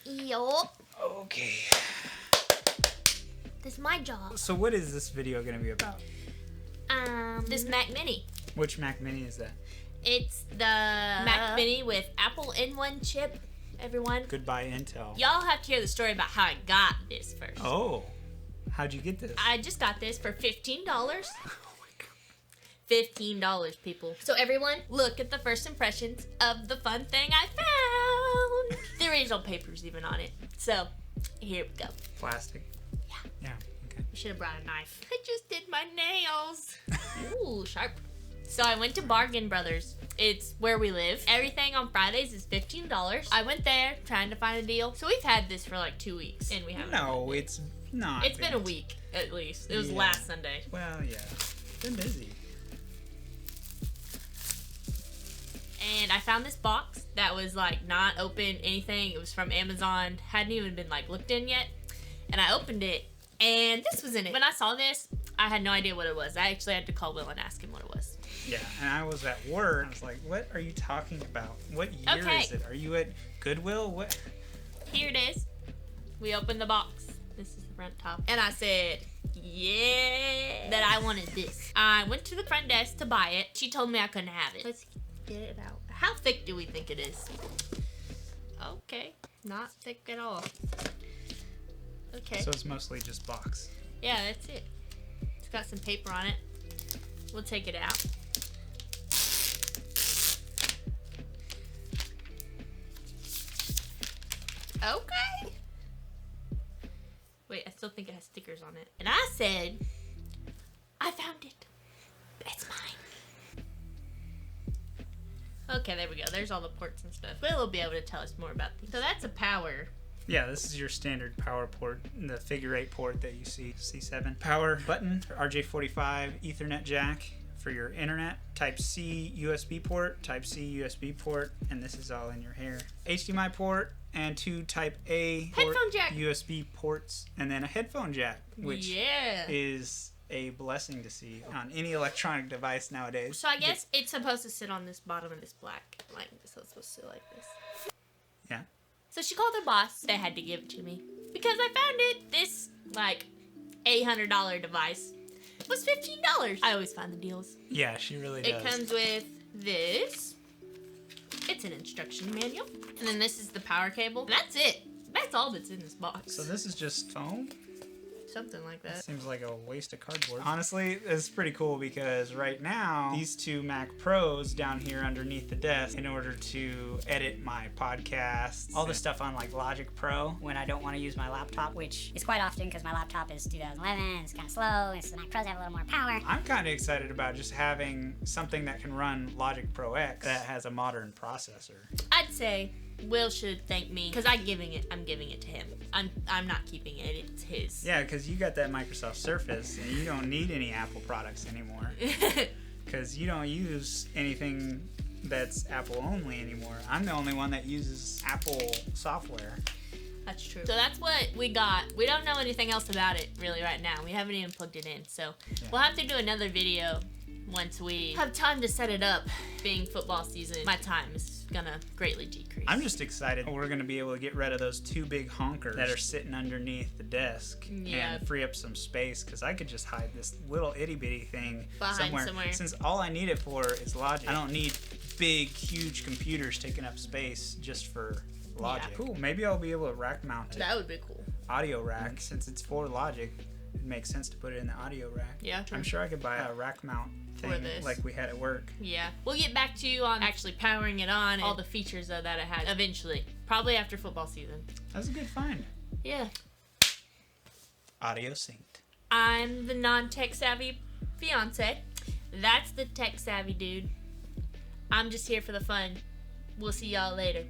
Yup. Okay. This is my job. So what is this video going to be about? This Mac Mini. Which Mac Mini is that? It's the Mac Mini with Apple M1 chip, everyone. Goodbye, Intel. Y'all have to hear the story about how I got this first. Oh. How'd you get this? I just got this for $15. $15, people. So everyone, look at the first impressions of the fun thing I found. There is no papers even on it. So, here we go. Plastic? Yeah. Yeah, okay. I should have brought a knife. I just did my nails. Ooh, sharp. So I went to Bargain Brothers. It's where we live. Everything on Fridays is $15. I went there trying to find a deal. So we've had this for like 2 weeks, and we haven't. No, it's not. It's been a week, at least. It was last Sunday. Well, yeah. Been busy. And I found this box that was like not open, anything. It was from Amazon. Hadn't even been like looked in yet. And I opened it, and this was in it. When I saw this, I had no idea what it was. I actually had to call Will and ask him what it was. Yeah, and I was at work. I was like, what are you talking about? What year is it? Are you at Goodwill? What? Here it is. We opened the box. This is the front top. And I said, yeah, that I wanted this. I went to the front desk to buy it. She told me I couldn't have it. Let's get it out. How thick do we think it is? Okay, not thick at all. Okay. So it's mostly just box. Yeah, that's it. It's got some paper on it. We'll take it out. Okay. Wait, I still think it has stickers on it. And I said, I found it. It's mine. Okay, there we go. There's all the ports and stuff. Will will be able to tell us more about these. So that's a power. Yeah, this is your standard power port, the figure 8 port that you see, C7. Power button, RJ45 Ethernet jack for your internet, Type C USB port, Type C USB port, and this is all in your hair. HDMI port and 2 Type A port, headphone jack, USB ports, and then a headphone jack, which is a blessing to see on any electronic device nowadays. So I guess it's supposed to sit on this bottom of this black line, so it's supposed to sit like this. Yeah. So she called her boss. They had to give it to me because I found it. This like $800 device was $15. I always find the deals. Yeah, she really does. It comes with this. It's an instruction manual. And then this is the power cable. And that's it. That's all that's in this box. So this is just foam? Something like that. Seems like a waste of cardboard. Honestly, it's pretty cool because right now, these two Mac Pros down here underneath the desk in order to edit my podcasts, all the stuff on like Logic Pro when I don't want to use my laptop, which is quite often because my laptop is 2011, it's kind of slow, and so the Mac Pros have a little more power. I'm kind of excited about just having something that can run Logic Pro X that has a modern processor. I'd say Will should thank me because I'm giving it to him. I'm not keeping it. It's his. Yeah, because you got that Microsoft Surface and you don't need any Apple products anymore because you don't use anything that's Apple only anymore. I'm the only one that uses Apple software. That's true. So that's what we got. We don't know anything else about it really right now. We haven't even plugged it in. So we'll have to do another video once we have time to set it up. Being football season, my time is gonna greatly decrease. I'm just excited we're gonna be able to get rid of those 2 big honkers that are sitting underneath the desk and free up some space because I could just hide this little itty bitty thing behind somewhere. Since all I need it for is Logic. I don't need big, huge computers taking up space just for Logic. Yeah. Cool. Maybe I'll be able to rack mount it. That would be cool. Audio rack. Since it's for Logic, it makes sense to put it in the audio rack. Yeah, true. I'm sure I could buy a rack mount thing like we had at work. Yeah. We'll get back to you on actually powering it on and all the features that it has eventually. Probably after football season. That's a good find. Yeah. Audio synced. I'm the non-tech savvy fiance. That's the tech savvy dude. I'm just here for the fun. We'll see y'all later.